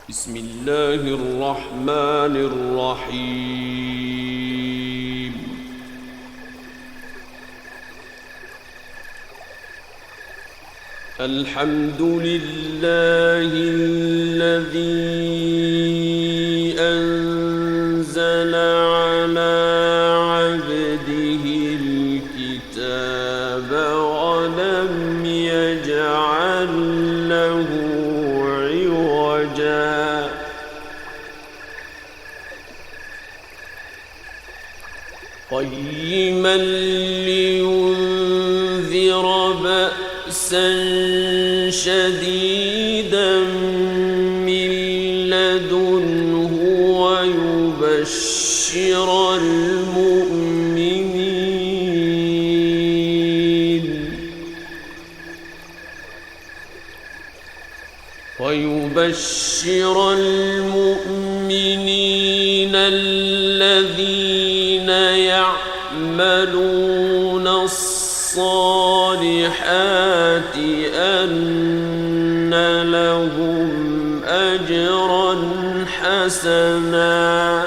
بسم الله الرحمن الرحيم. الحمد لله الذي أنزل على عبده الكتاب ولم يجعل له عوجا قيما لينذر بأسا شديدا من لدنه ويبشر المؤمنين الذين يعملون الصالحات أن لهم أجرا حسنا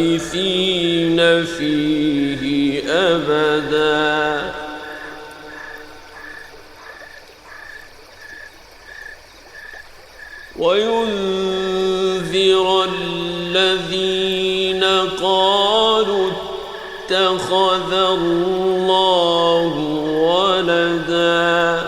ماكثين فيه أبدا وينذر الذين قالوا اتخذ الله ولدا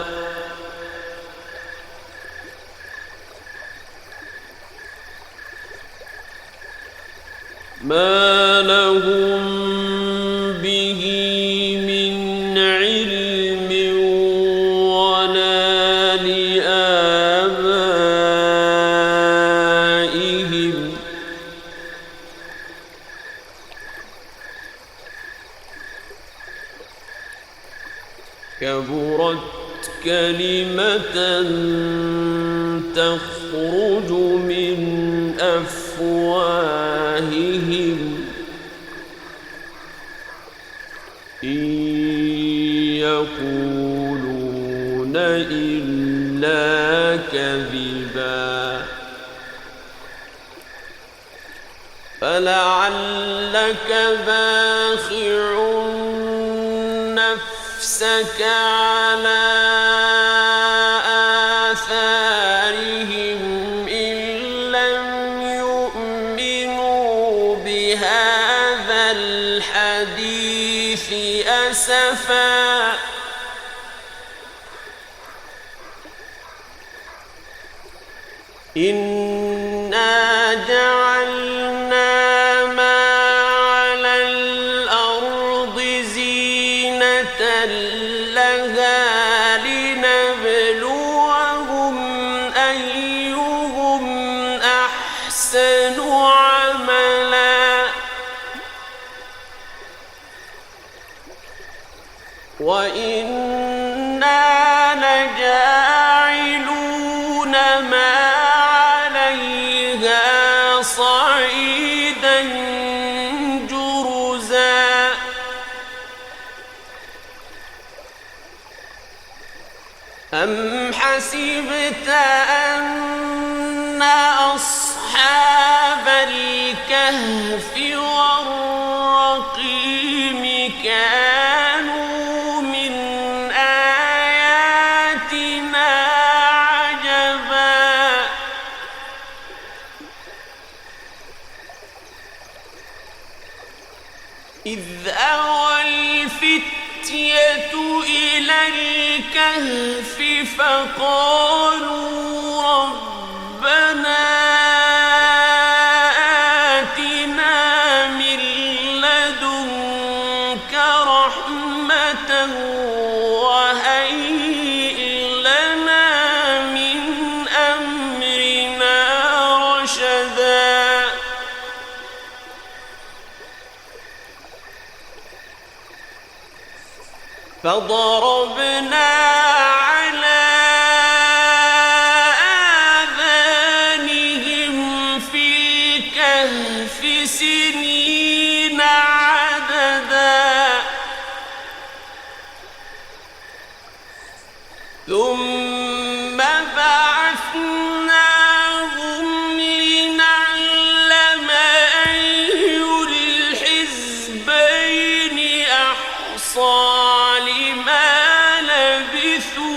ما لهم به من علم ولا لآبائهم كبرت كلمة تخرج من أفواههم إن يقولون إلا كذبا فلعلك باخع نفسك على آثارهم إن لم يؤمنوا بهذا الحديث أسفا إنا جعلنا ما على الأرض زينة لها لنبلوهم أيهم أحسن عملا وإنا لجاعلون ما عليها صعيدا جرزا أم حسبت أن أصحاب الكهف والرقيم كانوا من آياتنا عجبا إذ أوى الفتية إلى الكهف فقالوا ربنا آتنا من لدنك رحمة وهيئ لنا من أمرنا رشدا فضربنا على آذانهم في الكهف سنين عددا ثم بعثناهم لنعلم أي الحزبين أحصى لما لبثوا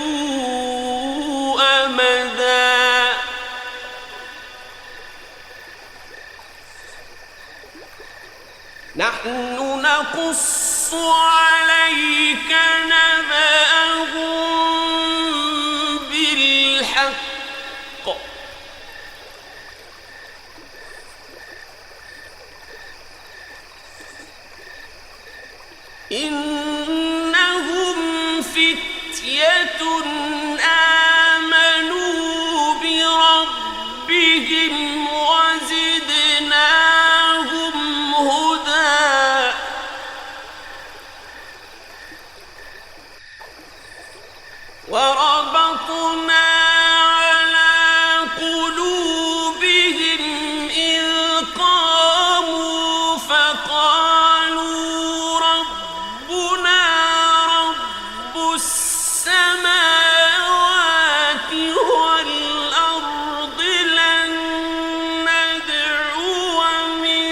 أمدا نحن نقص عليك نبأهم بالحق إنهم فتية آمنوا بربهم وزدناهم هدى وربطنا على قلوبهم إذ قاموا فقالوا ربنا رب السماوات والأرض لن ندعو من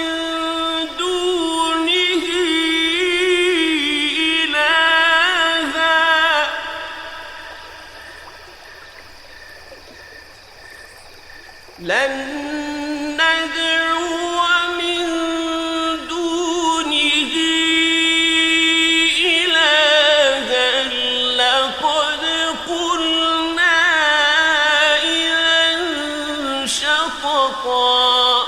دونه إلها لن ندعو من دونه إلها لقد قلنا إذا شططا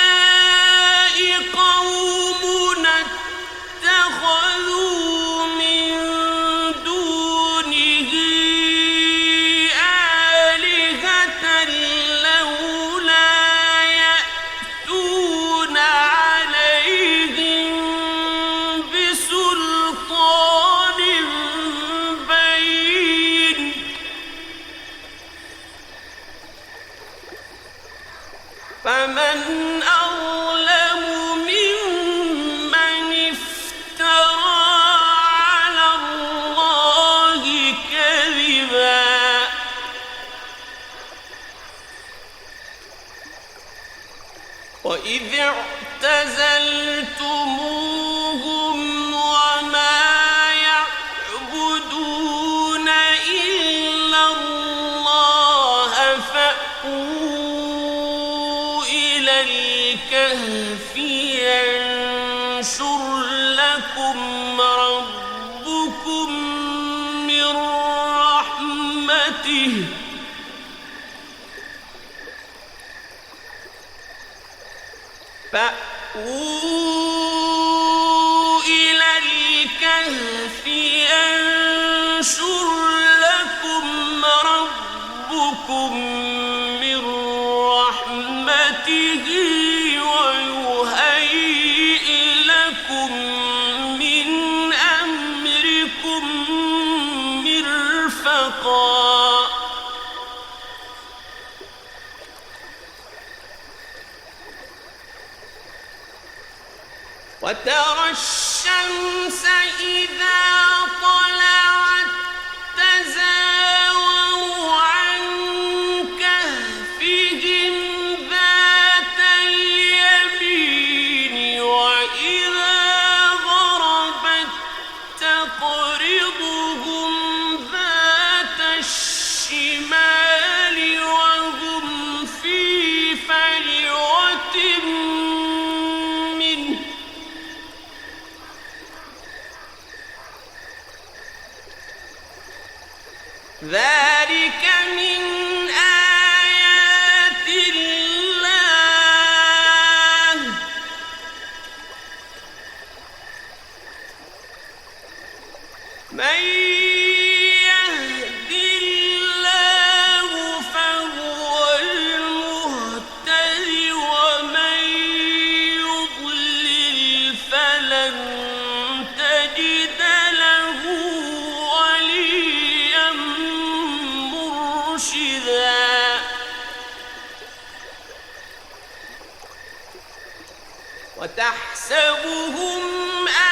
هؤلاء قومنا اتخذوا من دونه آلهة لولا يأتون عليهم بسلطان بين فمن أظلم ممن افترى على الله كذبا وإذ اعتزلتموهم وما يعبدون إلا الله فأووا إلى الكهف ينشر لكم ربكم من رحمته فأووا إلى الكهف ينشر لكم ربكم من رحمته ويهيئ لكم من أمركم مرفقا وترى الشمس إذا طلعت تزاور عن كهفهم ذات اليمين وإذا غربت تقرضهم ذات الشمال وهم في فجوة منه وتحسبهم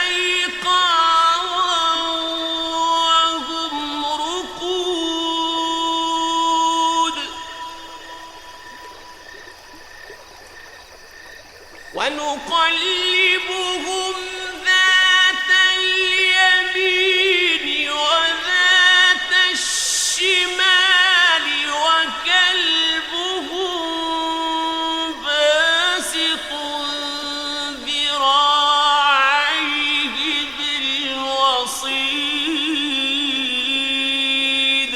أيقاظا وهم رقود ونقلبهم ذات اليمين وذات الشمال وكلبهم باسط ذراعيه بالوصيد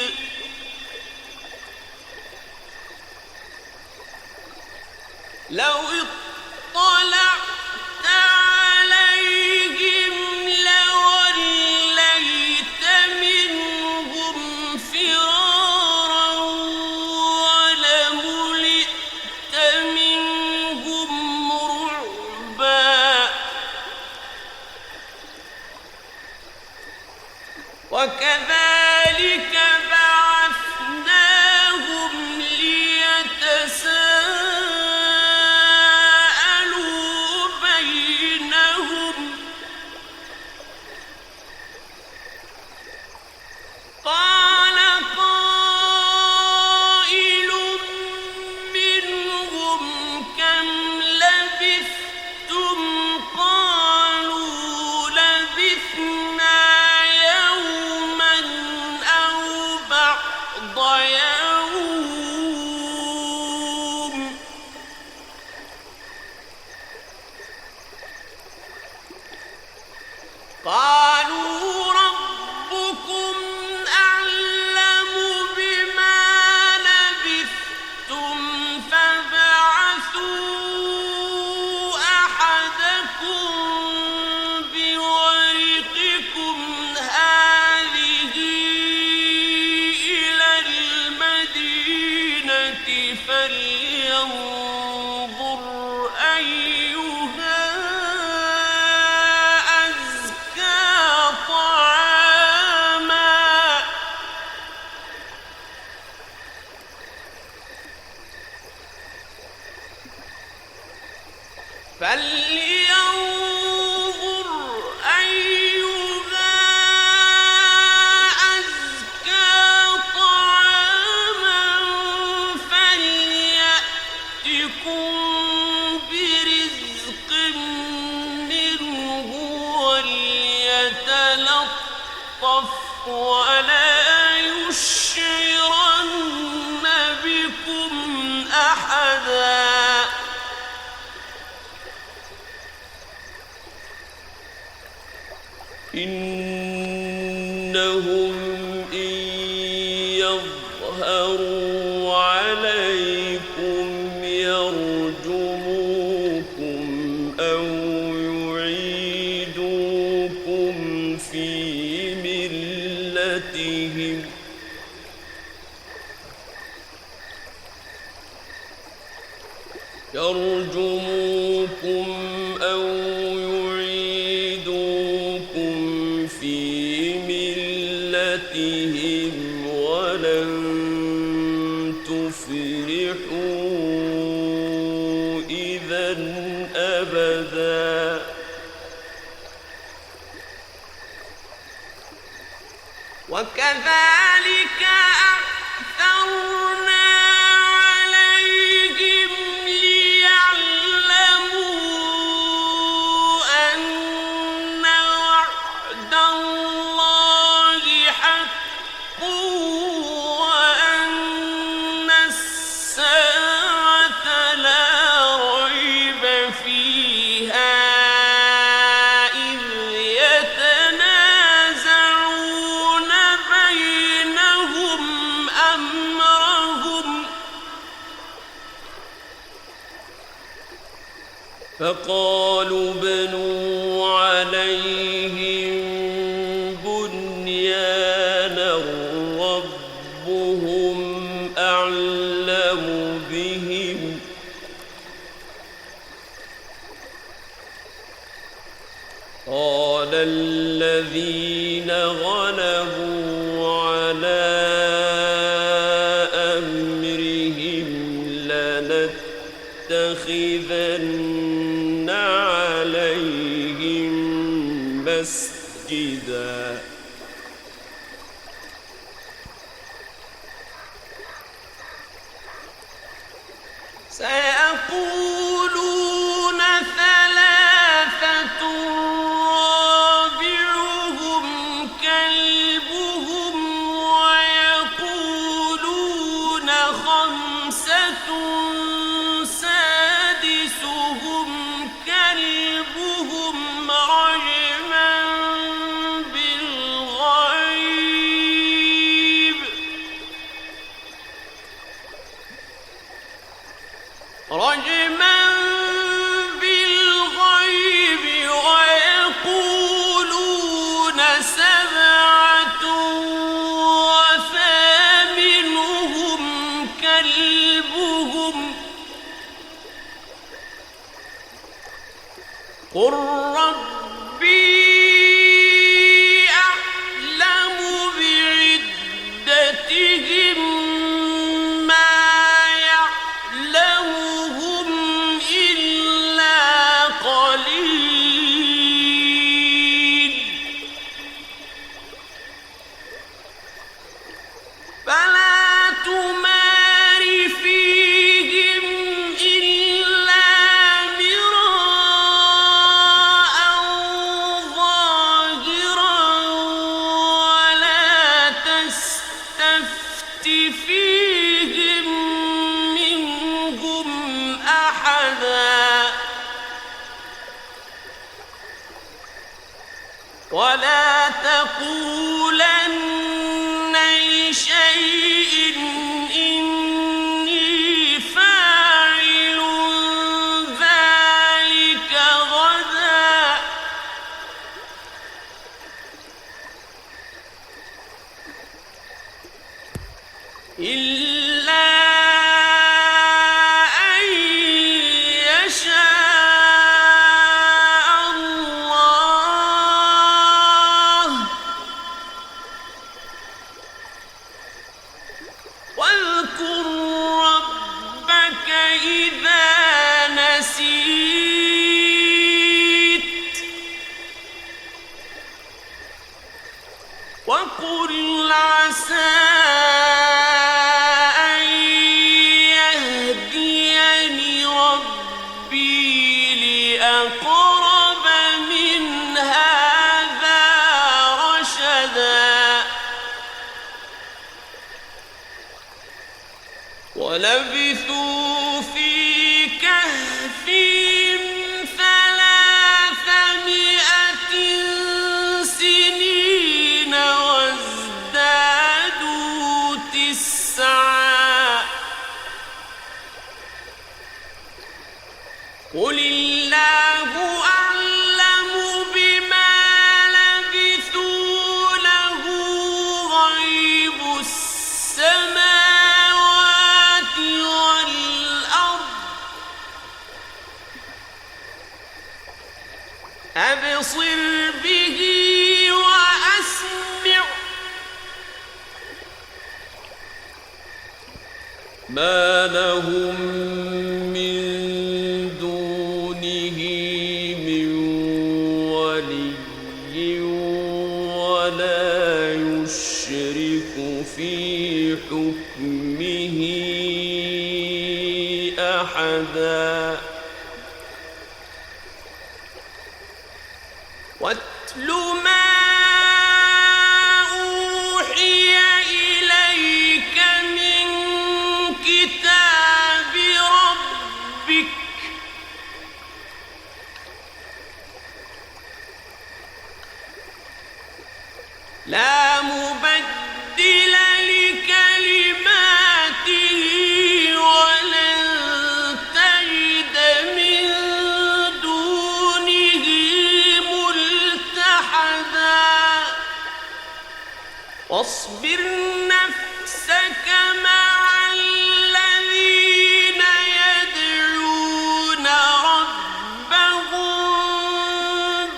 لو اطلعت عليهم لوليت منهم فرارا ولملئت منهم رعبا وكذلك بعثناهم ليتساءلوا بينهم قال قائل منهم كم لبثتم قالوا لبثنا يوما أو بعض يوم قالوا ربكم أعلم بما لبثتم فابعثوا أحدكم بورقكم هذه إلى المدينة فلينظر أيها أزكى طعاما فلينظر أيها أزكى طعاما فليأتكم برزق منه وليتلطف ولا يشعرن بكم أحدا إنهم إن يظهروا عليكم يرجموكم أو يعيدوكم في ملتهم يرجموكم أو يعيدوكم في ملتهم ولن تفلحوا إذا أبدا وكذلك أعثرنا عليهم ليعلموا أن وعد الله حق وأن الساعة لا ريب فيها إذ يتنازعون بينهم أمرهم فقالوا بنوا عليهم بنيانا ربهم أعلم بهم قال الذين غلبوا على أمرهم لنتخذن عليهم مسجدا سيقولون ثلاثة رابعهم كلبهم ويقولون خمسة سادسهم كلبهم رجما بالغيب ويقولون سبعة وثامنهم كلبهم قل ربي أعلم بعدتهم ولا تقولن لشيء إني فاعل ذلك غدا إلا أن يشاء الله واذكر ربك إذا نسيت وقل عسى أن يهديني ربي لأقرب من هذا رشدا ولبثوا في كهفهم 300 سنين وازدادوا 9 قل الله أعلم بما لبثوا له غيب السماوات والأرض أبصر به وأسمع ما لهم من دونه من ولي ولا يشرك في حكمه أحدا واتل ما أوحي إليك من كتاب ربك لا مبدل لكلماته ولن تجد من دونه ملتحدا واصبر نفسك مع الذين يدعون ربهم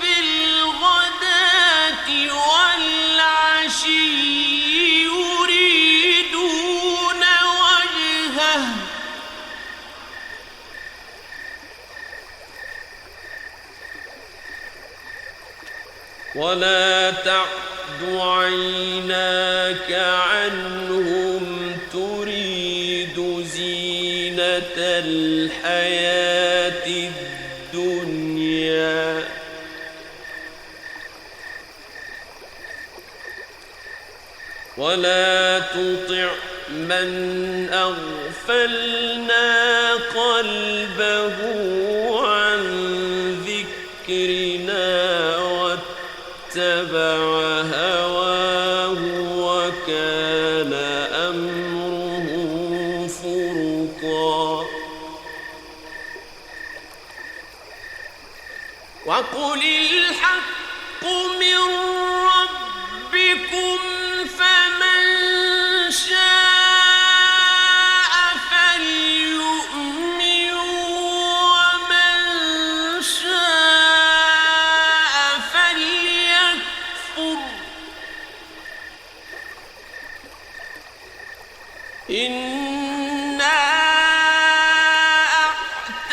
بالغداة والعشي يريدون وجهه ولا تعد عيناك عنهم تريد زينة الحياة الدنيا ولا تطع من أغفلنا قلبه عن ذكرنا واتبع هواه وكان أمره فرطا وقل الحق من ربكم فمن شاء فليؤمن ومن شاء فليكفر إنا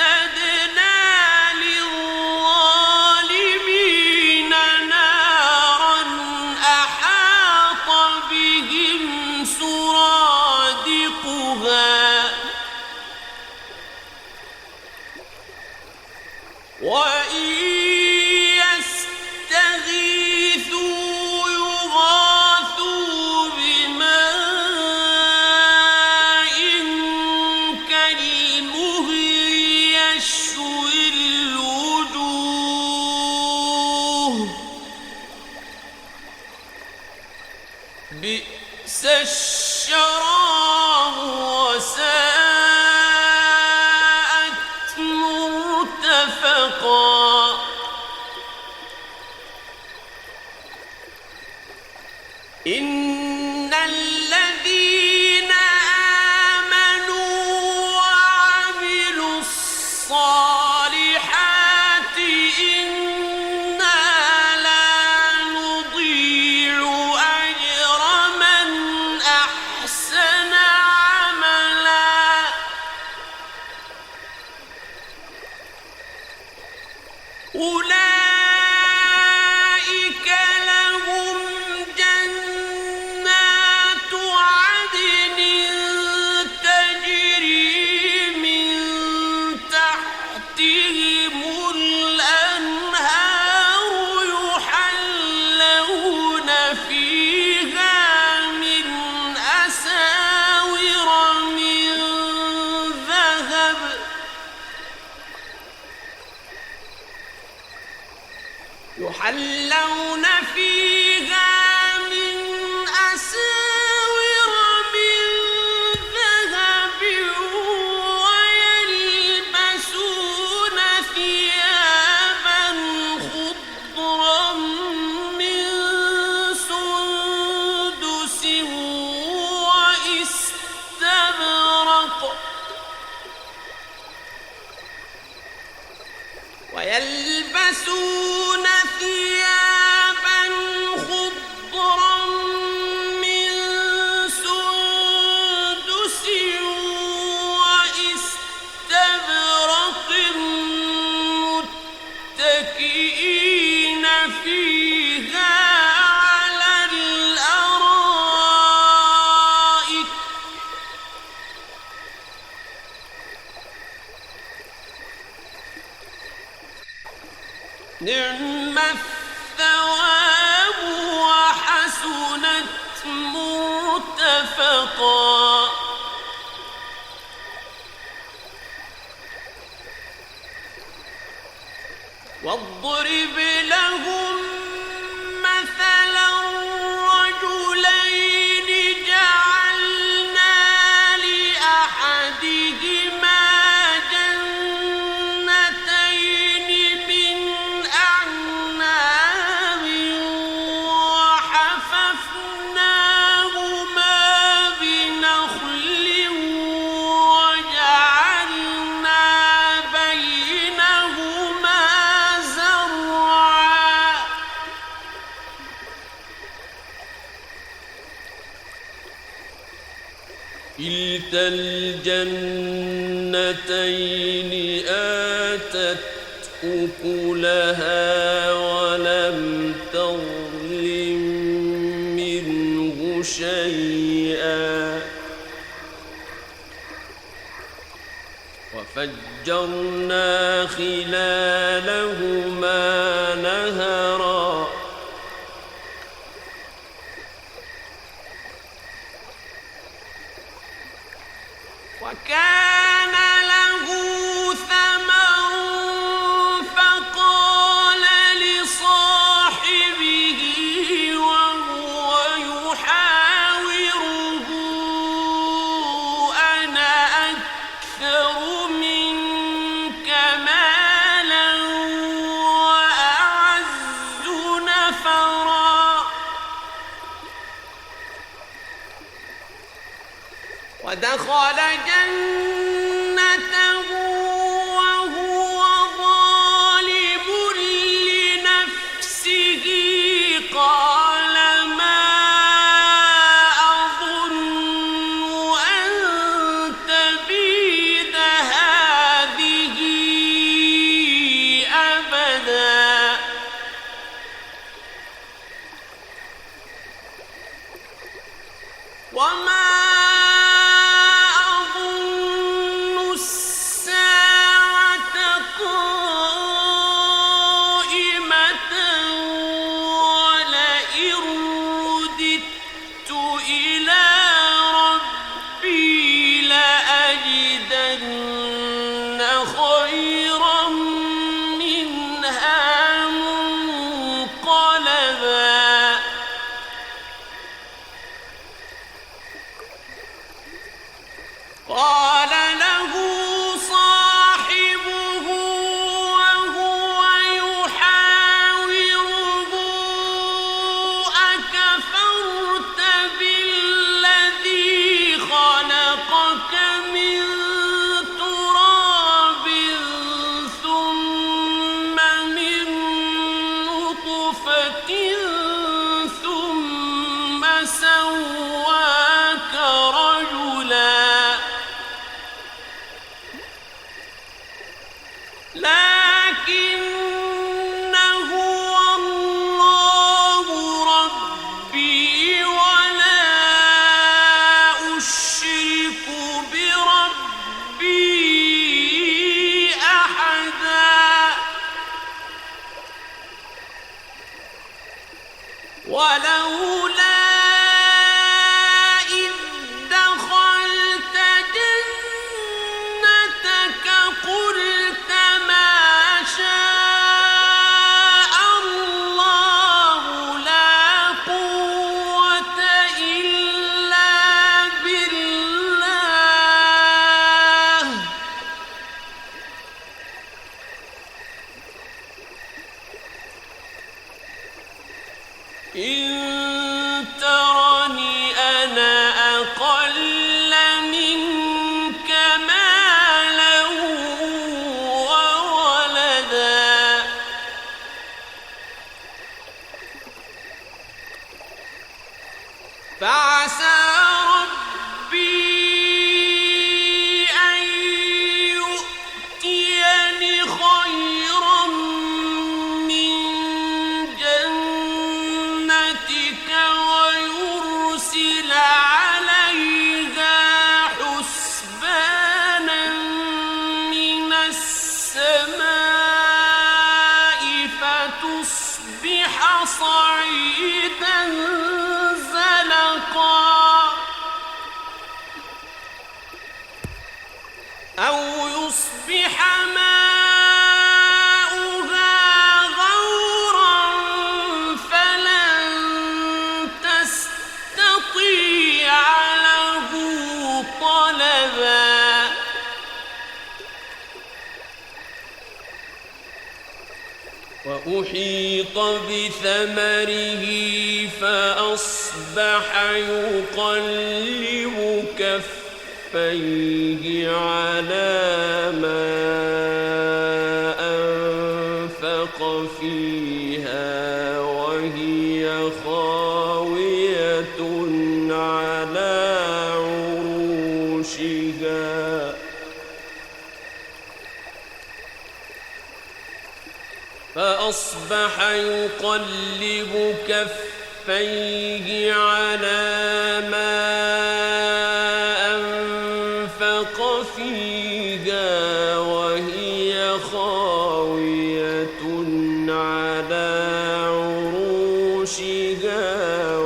أعتدنا للظالمين نارا أحاط بهم سرادقها وإن يستغيثوا يغاثوا بماء كالمهل يشوي الوجوه بئس الشراب وساءت مرتفقا إن الذين آمنوا وعملوا الصالحات إنا لا نضيع أجر من أحسن عملا أولئك لهم جنات عدن تجري من تحتهم الأنهار يحلون فيها من أساور من ذهب يحلون فيها من أساور من ذهب ويلبسون ثيابا خضرا من سندس واستبرق ويلبسون ثيابا خضرا من سندس واستبرق متكئين فيها على الأرائك نعم الثواب وحسنت مرتفقا واضرب لهم مثلا رجلين جعلنا لأحدهما جنتين من أعناب وحففناهما بنخل وجعلنا بينهما زرعا كلتا الجنتين آتت أكلها ولم تظلم وفجرنا خلالهما نهرا وكان له ثمر فقال لصاحبه وهو يحاوره أنا أكثر منك مالا وأعز نفرا ودخل جنته وهو ظالم لنفسه قال ما أظن أن تبيد هذه أبدا وما خيرا منها منقلبا قال له صاحبه وهو يحاوره أكفرت بالذي خلقك من سواك رجلا لكن هو الله ربي ولا أشرك بربي أحدا ولولا إن ترني أنا أقل منك مالا وولدا فعسى ربي أن يؤتيني خيرا من جنتك ويرسل عليها حسبانا من السماء فتصبح صعيدا زلقا أو يصبح ماؤها غورا فلن تستطيع له طلبا وأحيط بثمره فأصبح يقلب كفيه على ما أنفق فيها وهي خاوية على عروشها فأصبح يقلب كفيه على ما أنفق فيها فيها وهي خاوية على عروشها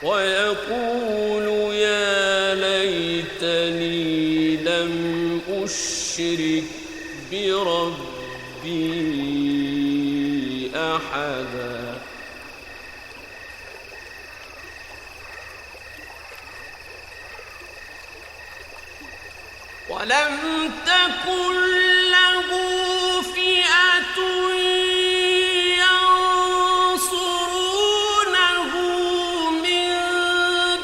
ويقول يا ليتني لم أشرك بربي أحدا ولم تكن له فئة ينصرونه من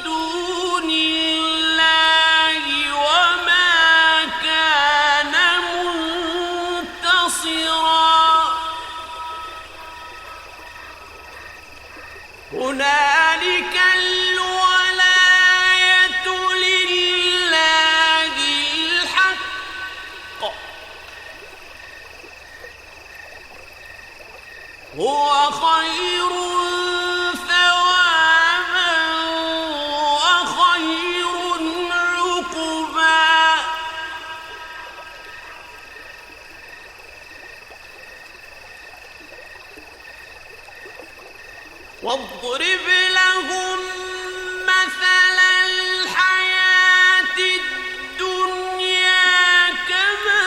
دون الله وما كان منتصرا هنالك الولاية لله الحق هو خير ثوابا وخير عقبا واضرب لهم مثل الحياة الدنيا كماء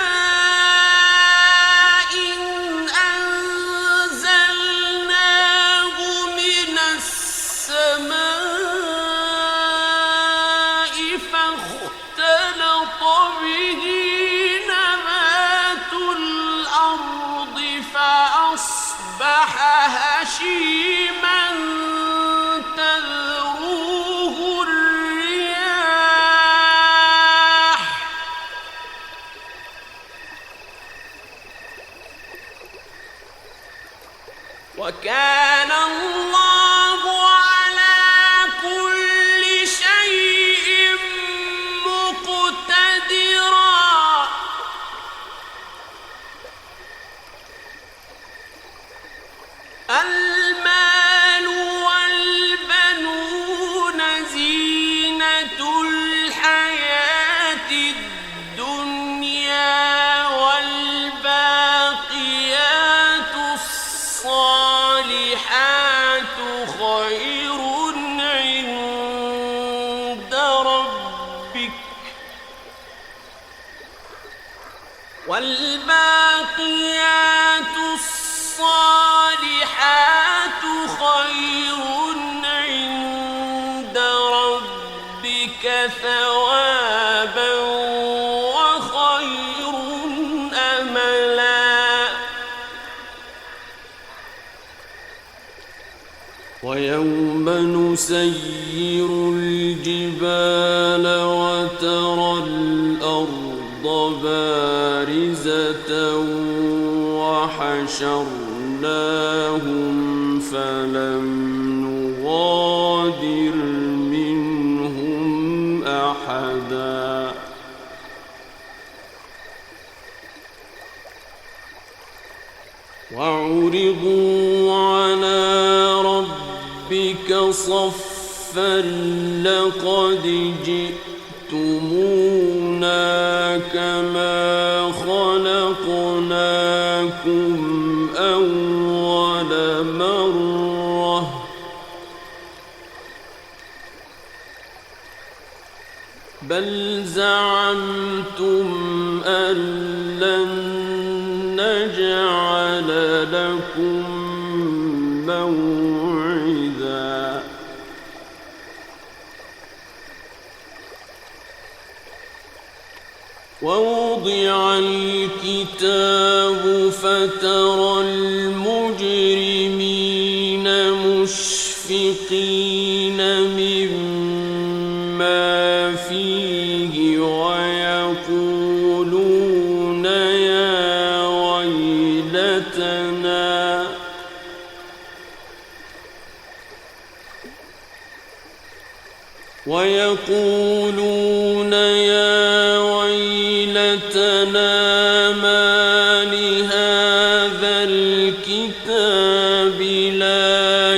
أنزلناه من السماء فاختلط به نبات الأرض فأصبح هشيما تذروه الرياح وكان الله على كل شيء مقتدرا المال والبنون زينة الحياة الدنيا والباقيات الصالحات خير عند ربك والباقيات الصالحات خير عند ربك ثوابا وخير أملا ويوم نسير الجبال وترى الأرض بارزة وحشرناهم فلم نغادر منهم أحدا وعرضوا على ربك صفا لقد جئتمونا كما خلقناكم أول مرة بل زعمتم أن لن نجعل لكم موعدا ووضع الكتاب فترى المجرمين مشفقين مما فيه ويقولون يا ويلتنا ما لهذا الكتاب لا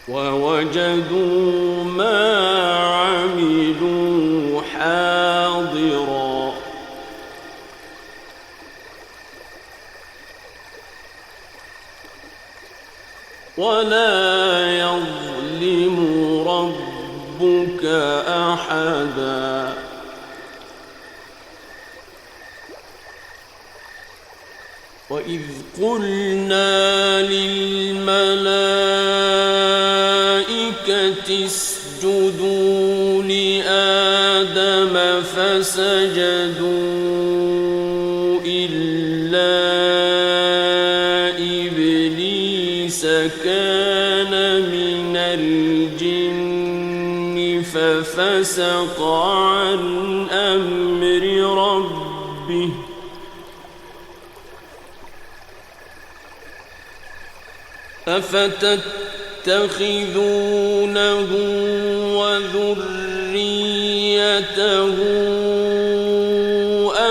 ووجدوا ما عملوا حاضرا ولا يظلم ربك أحدا وإذ قلنا للملائكة اسجدوا لآدم فسجدوا إلا إبليس كان من الجن ففسق عن أمر ربه أفتتخذونه وذريته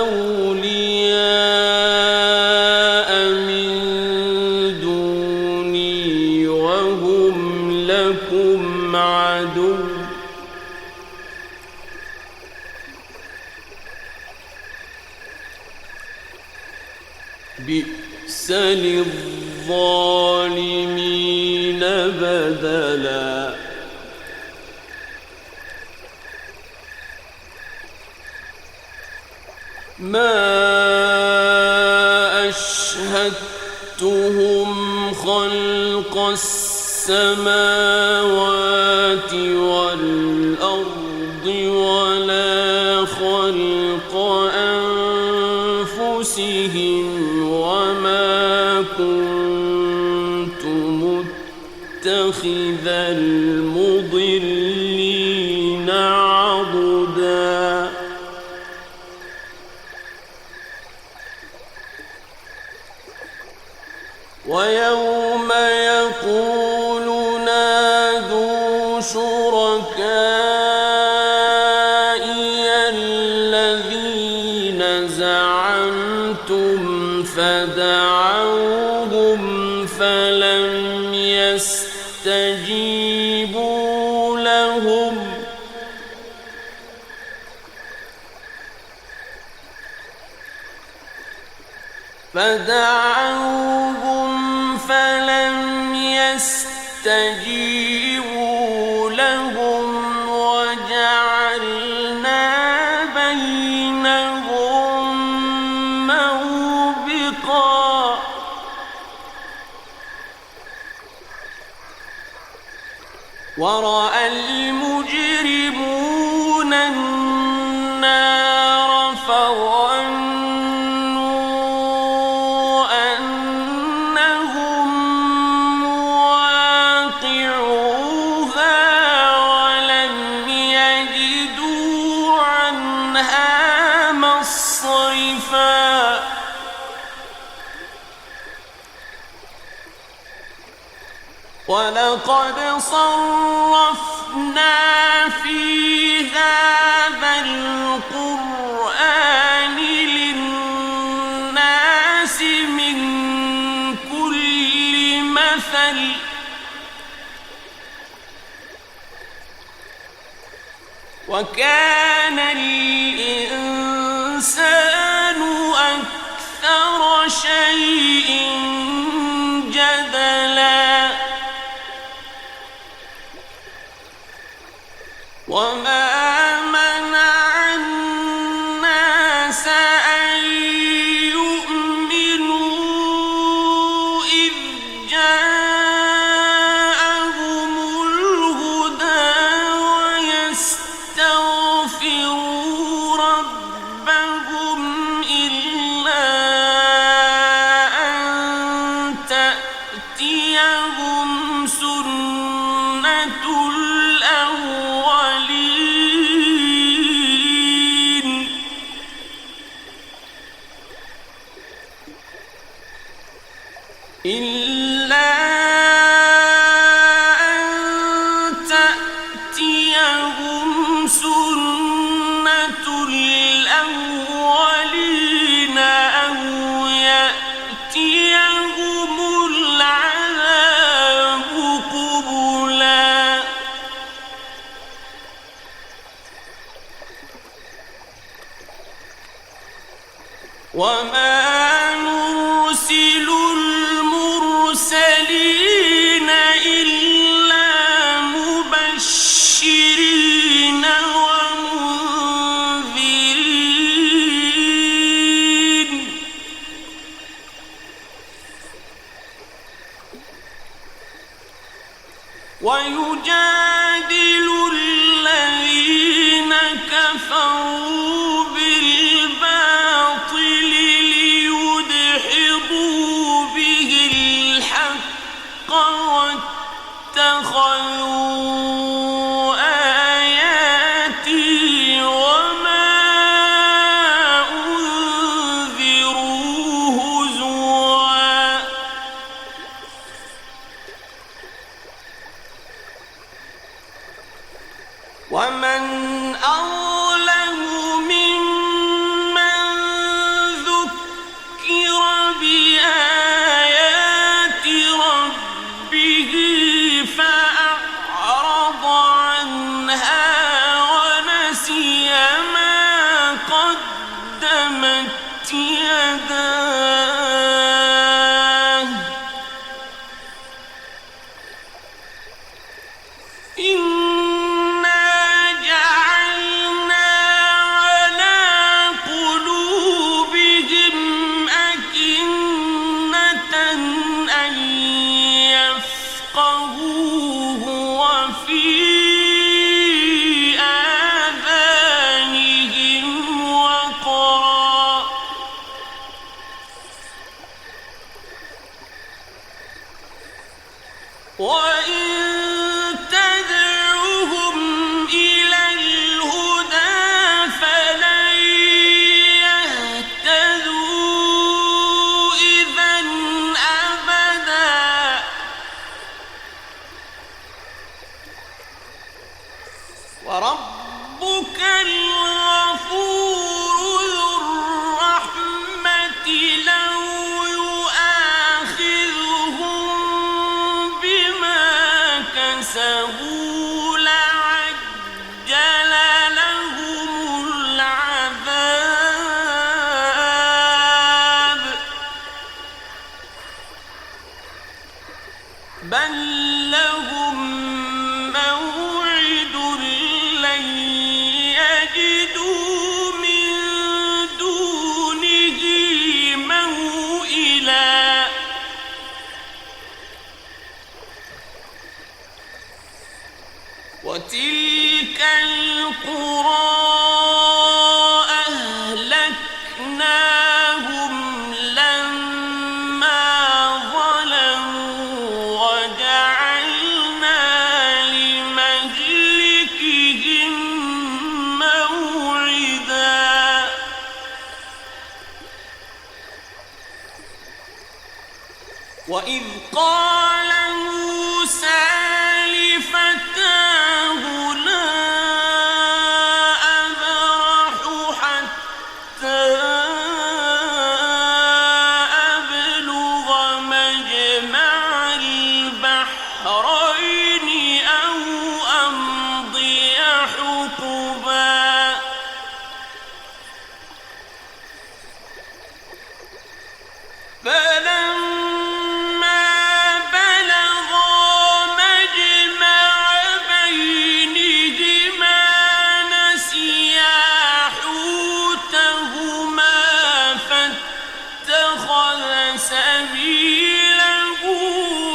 أولياء من دوني وهم لكم عدو بئس للظالمين بدلا ما أشهدتهم خلق السماوات والأرض ولا خلق أنفسهم وما كنت متخذ المضلين عضدا ويوم يقول نادوا شركائي الذين زعمتم فدعوهم فلم يستجيبوا لهم وجعلنا بينهم موبقا ورأى المجرمون النار فظنوا أنهم مواقعوها ولم يجدوا عنها مصرفا ولقد صرفنا في هذا القرآن للناس من كل مثل وكان الإنسان أكثر شيء جدلا وما منع الناس أن يؤمنوا إذ جاءهم الهدى ويستغفروا ربهم إلا أن تأتيهم سنة إلا أن تأتيهم سنة الأولين أو يأتيهم العذاب قبلا المرسلين إلا مبشرين ومنذرين ويجادل الذين كفروا بالباطل ليدحضوا به الحق واتخذوا آياتي وما أنذروا هزوا ومن أظلم ممن ذكر بآيات ربه فأعرض عنها ونسي ما قدمت يداه إنا جعلنا على قلوبهم أكنة أن يفقهوه وفي آذانهم وقرا وإن تدعوهم إلى الهدى فلن يهتدوا إذا أبدا وربك الغفور ذو الرحمة لو يؤاخذهم بما كسبوا لعجل لهم العذاب بل لهم موعد لن يجدوا من دونه موئلا وتلك القرى أهلكناهم لما ظلموا وجعلنا لمهلكهم موعدا وإذ قال موسى لفتاه لا أبرح حتى أبلغ مجمع البحرين أو أمضي حقبا فلما بلغا مجمع بينهما نسيا حوتهما فاتخذ سبيله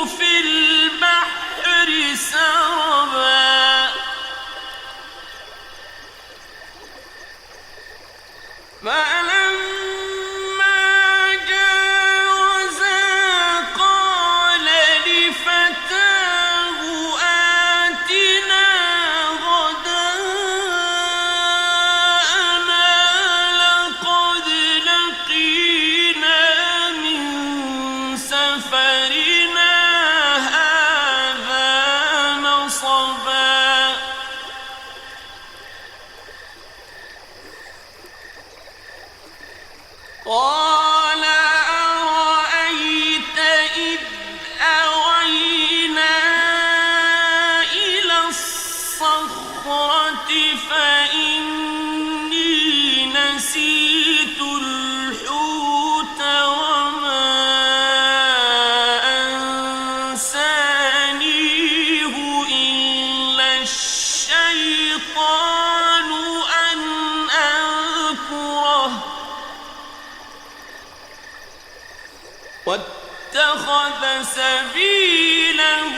في البحر سربا فلما جاوزا قال لفتاه آتنا غداءنا لقد لقينا من سفرنا هذا نصبا قال أرأيت إذ أوينا إلى الصخرة فإني نسيت الحوت وما فاتخذ سبيله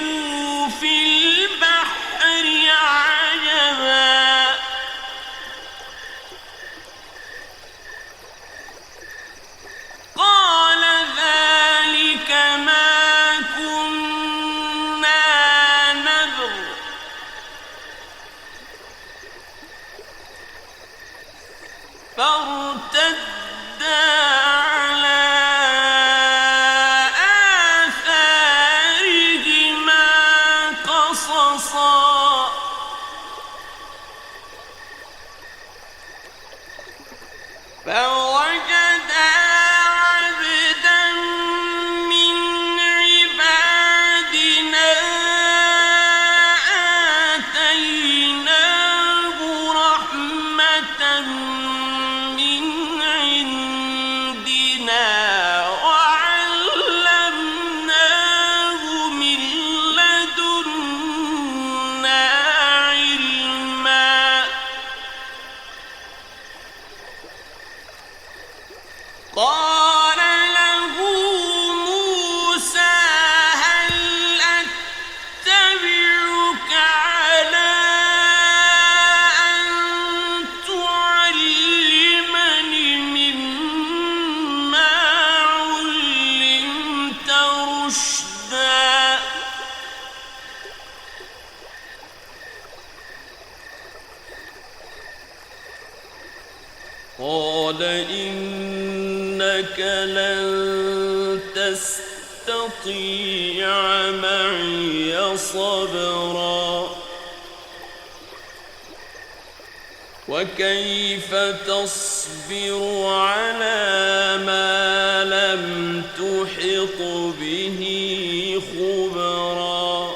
في البحر عجبا قال ذلك ما كنا نبغ فارتدا على آثارهما قصصا فوجدا عبدا من عبادنا آتيناه رحمة من عندنا وعلمناه من لدنا علما قال له موسى هل أتبعك على أن تعلمني مما علمت رشدا قال إنك لن تستطيع معي صبرا وكيف تصبر على ما لم تحط به خبرا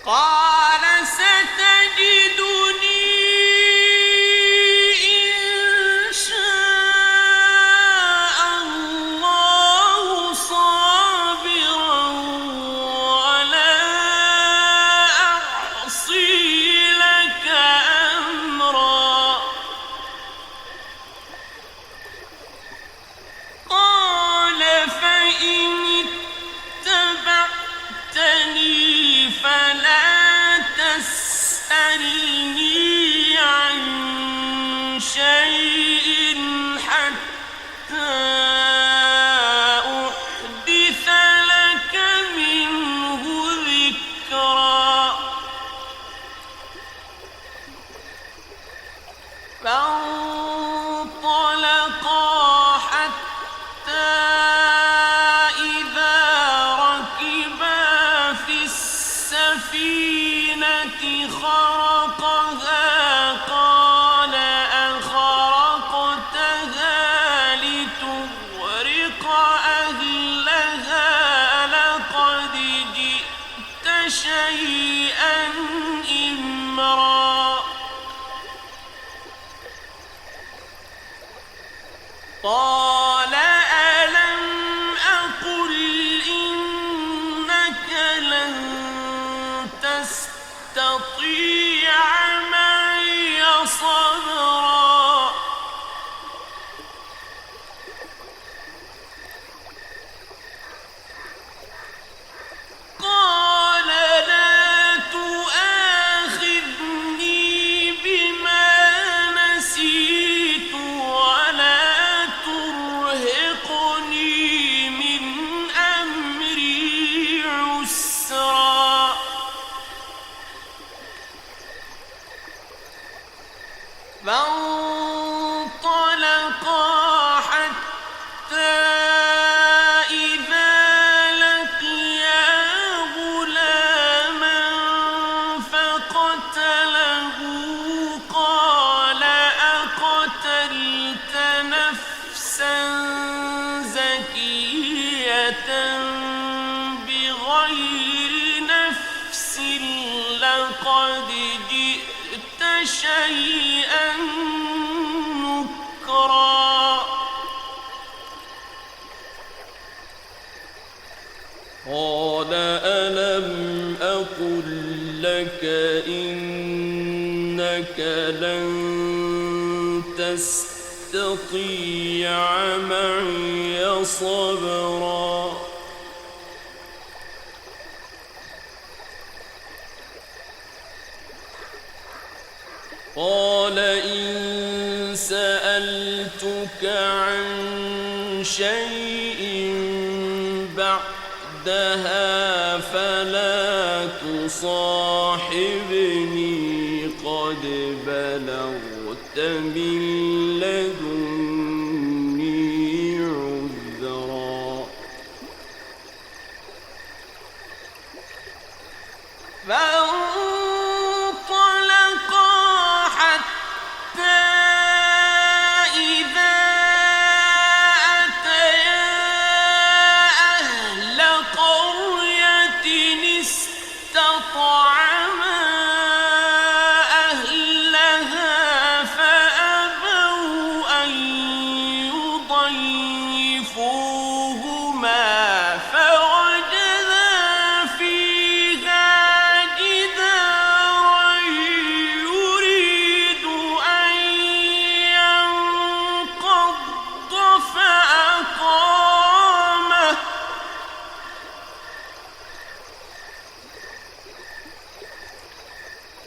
قال ستجدني إن شاء الله صابرا ولا أعصي لك أمرا قال فإن اتبعتني فلا تسألني عن شيء حتى أحدث لك منه ذكرا فانطلقا حتى إذا ركبا في السفينة خرقها قال أخرقتها لتغرق أهلها لقد جئت شيئا إمرا قال ألم أقل إنك لن تستطيع معي صبرا قال لا تؤاخذني بما نسيت ولا ترهقني من أمري عسرا فانطلقا حتى إذا لقيا غلاما فقتله قال أقتلت نفسا زكية بغير نفس لقد جئت شيئا نكرا قال ألم أقل لك إنك لن تستطيع تستطيع معي صبرا قال إن سألتك عن شيء بعدها فلا تصاحبني قد بلغت من لدني عذرا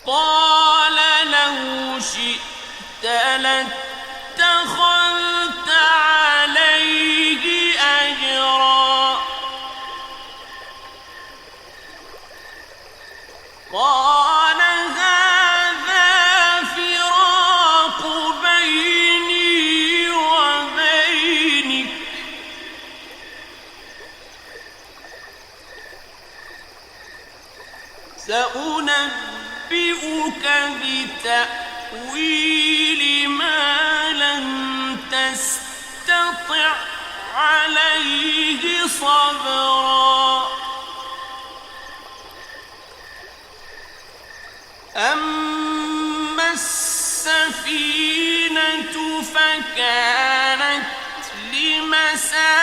قال لو شئت لاتخذت عليه أجرا قال هذا فراق بيني وبينك سأنبئك بتأويل ما لم تستطع عليه صبرا أما السفينة فكانت لمساكين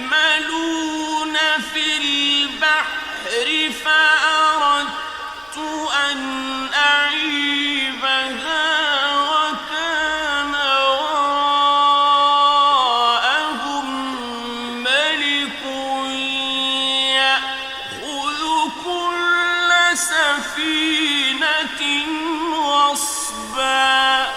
يعملون في البحر فأردت أن أعيبها وكان وراءهم ملك يأخذ كل سفينة غصبا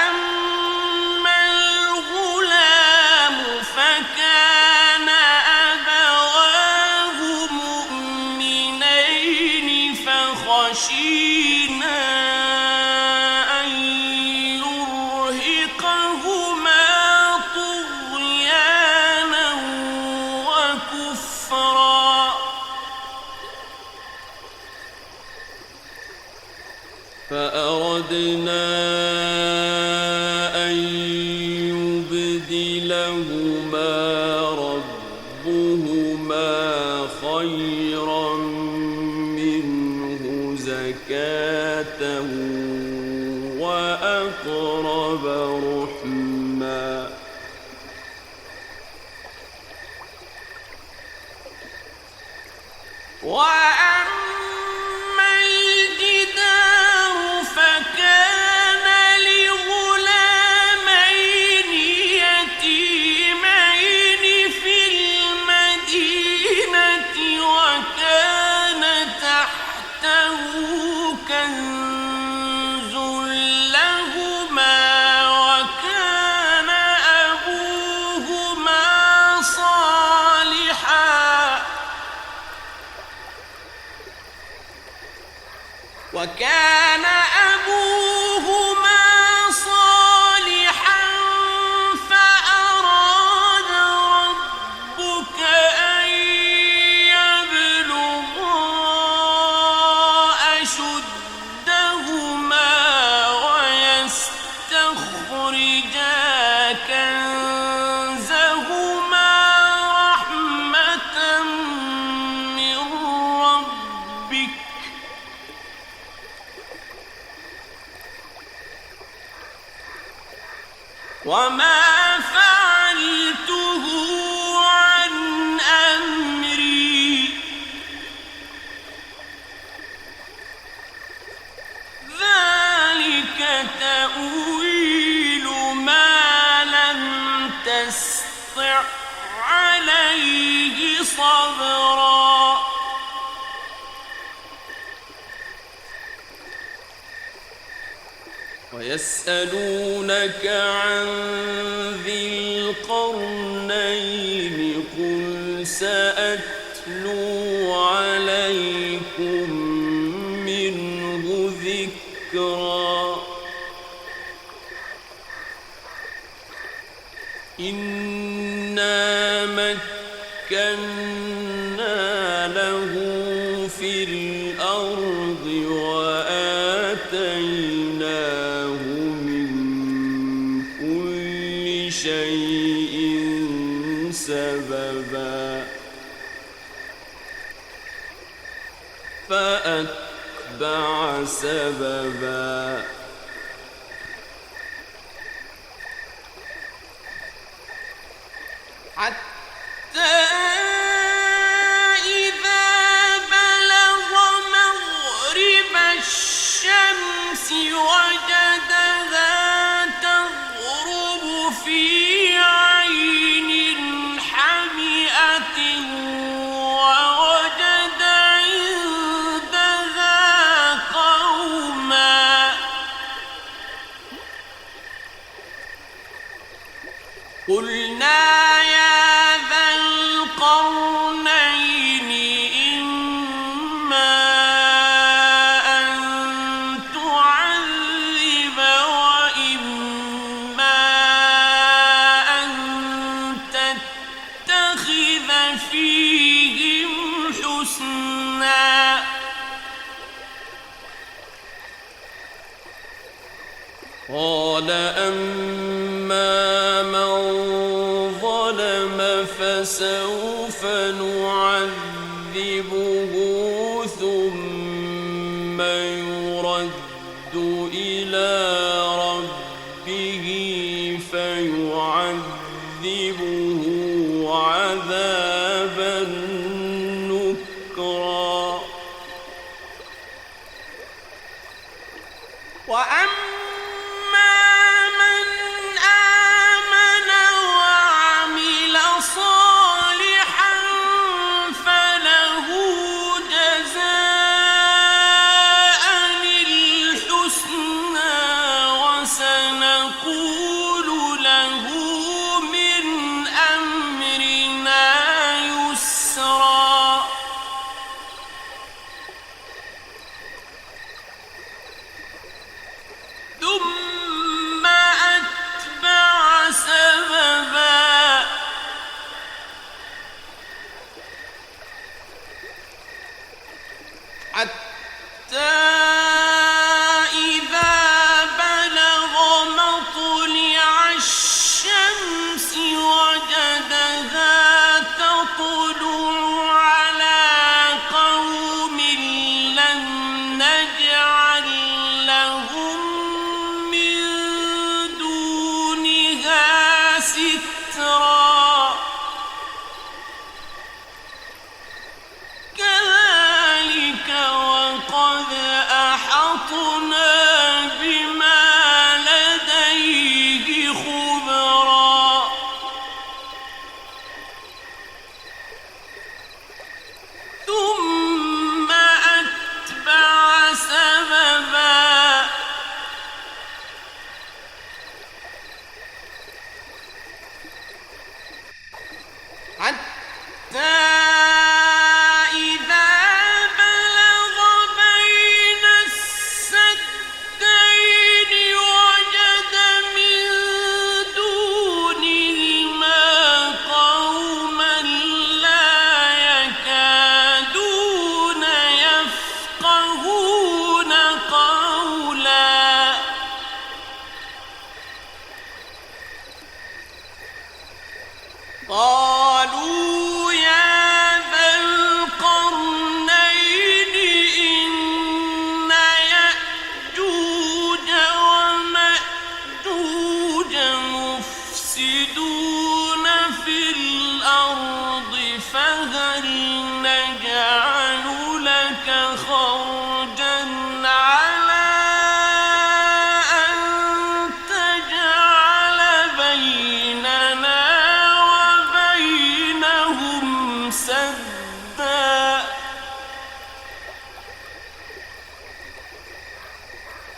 وأما الغلام فكان أبواه مؤمنين فخشينا أن يرهقهما طغيانا وكفرا فأردنا أن يبدلهما ربهما خيرا منه زكاة وأقرب رحما وأما الجدار فكان لغلامين يتيمين في المدينة وكان تحته كنز لهما وكان أبوهما صالحا فأراد ربك أن يبلغا أشدهما ويستخرجا كنزهما رحمة من ربك وما فعلته عن أمري تأويل ما لم تسطع عليه صبرا ويسألونك عن ذي القرنين قل سأتلو عليكم منه ذكرا إنا مكنا له في الأرض وآتيناه من كل شيء سببا فأتبع سببا حتى إذا بلغ مغرب الشمس وجدها تغرب في عين حمئة ووجد عندها قوما قلنا قال أما من ظلم فسوف نعذبه ثم يرد إلى ربه فيعذبه عذابا نكرا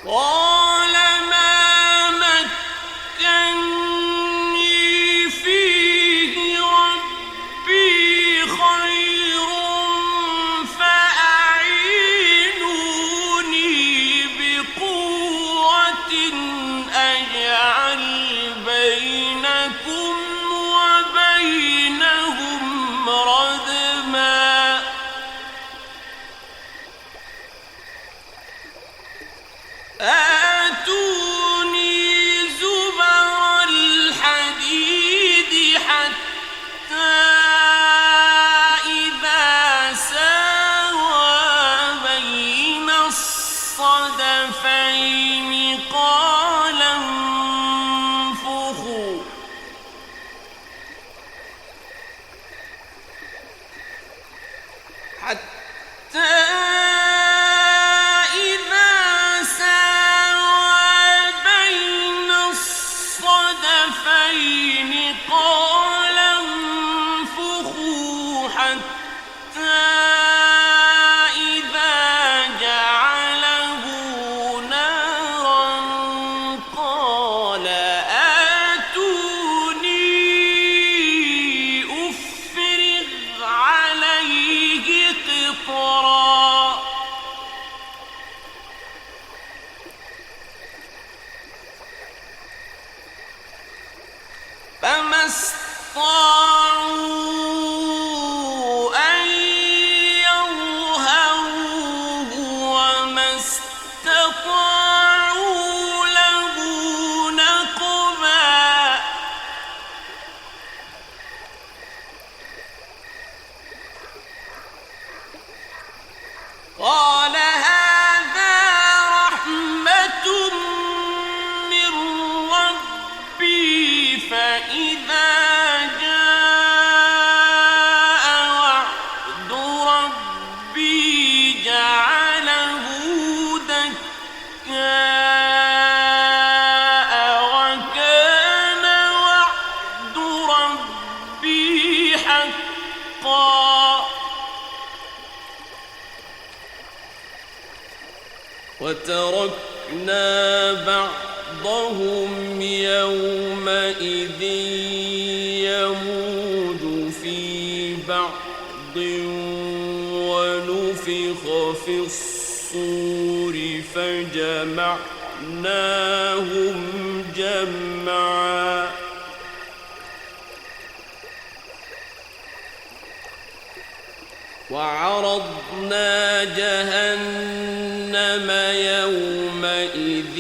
قال ما مكني فيه ربي خير فأعينوني بقوة أجعل بينكم وبينهم ردما آتوني زبر الحديد حتى إذا ساوى بين الصدفين قال انفخوا حتى قال انفخوا حتى إذا جعله نارا قال آتوني أفرغ عليه قطرا فما استطاعوا أن يظهروه وما استطاعوا له نقبا قال هذا رحمة من ربي فإذا جاء وعد ربي جعله دكاء وكان وعد ربي حقا وتركنا بعضهم يومئذ يموج في بعض ونفخ في الصور فجمعناهم جمعا وعرضنا جهنم يومئذ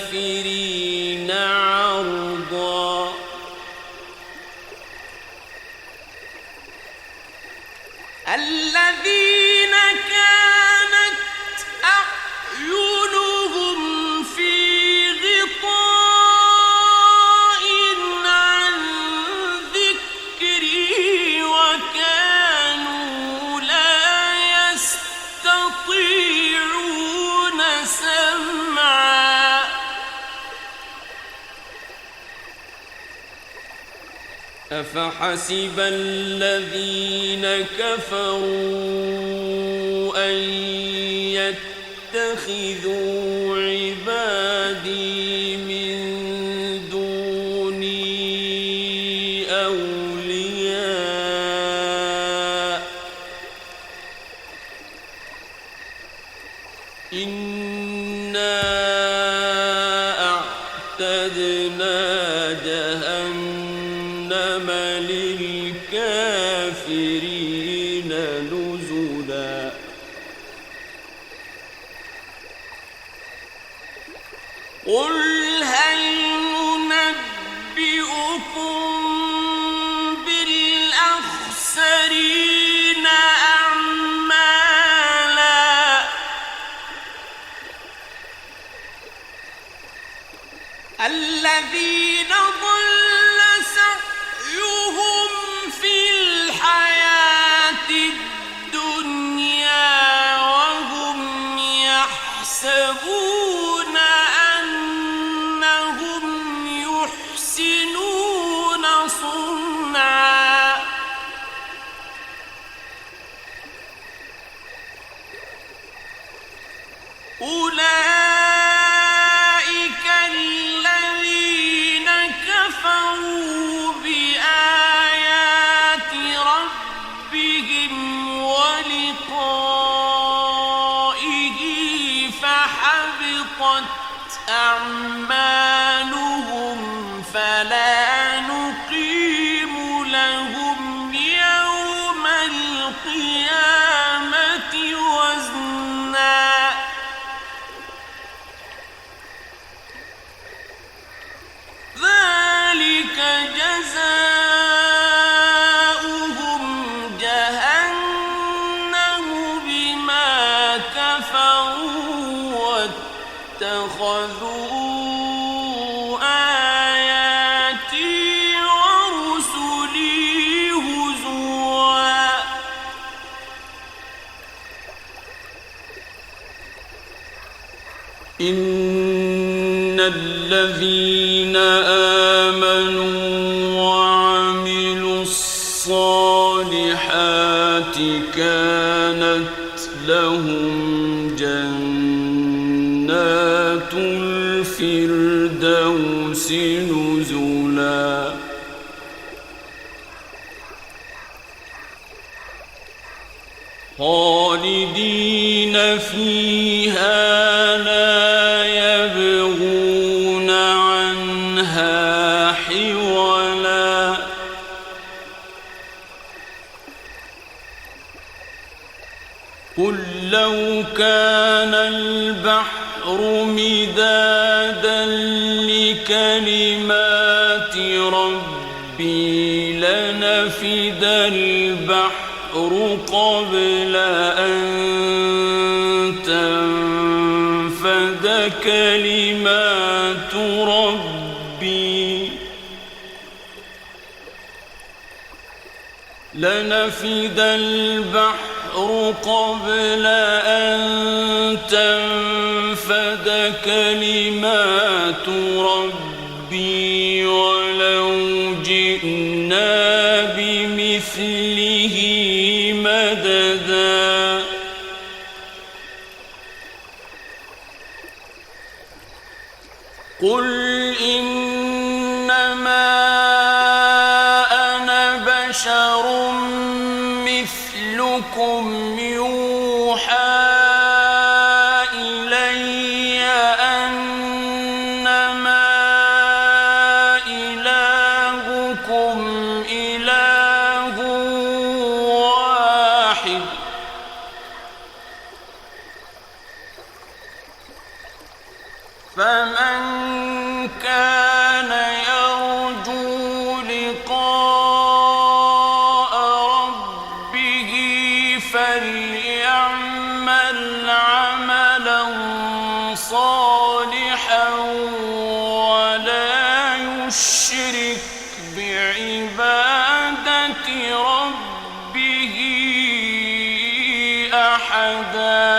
للكافرين عرضا الذين كانت أعينهم في غطاء عن ذكري وكانوا لا يستطيعون سمعا أفحسب الذين كفروا أن يتخذوا عبادي من دوني أولياء إنا أعتدنا جهنم للكافرين نزلا قل هل ننبئكم بالأخسرين أعمالا الذين ضل سعيهم في الحياة الدنيا وهم يحسبون أنهم يحسنون أولئك الذين كفروا بآيات ربهم ولقائه فحبطت أعمالهم فلا نقيم لهم يوم القيامة وزنا ذلك جزاؤهم جهنم بما كفروا واتخذوا آياتي ورسلي هزوا إن الذين آمنوا وعملوا الصالحات كانت لهم جنات الفردوس نزلا خالدين فيها لا يبغون عنها حولا قل لو كان البحر مدادا لكلمات ربي لنفد البحر قبل أن تنفد كلمات ربي لنفد البحر قبل أن تنفد كلمات ربي ولو جئنا بمثله مددا قل إنما أنا بشر مثلكم يوحى إلي أنما إلهكم إله واحد فمن كان يرجو لقاء ربه فليعمل عملا صالحا ولا يشرك بعبادة ربه أحدا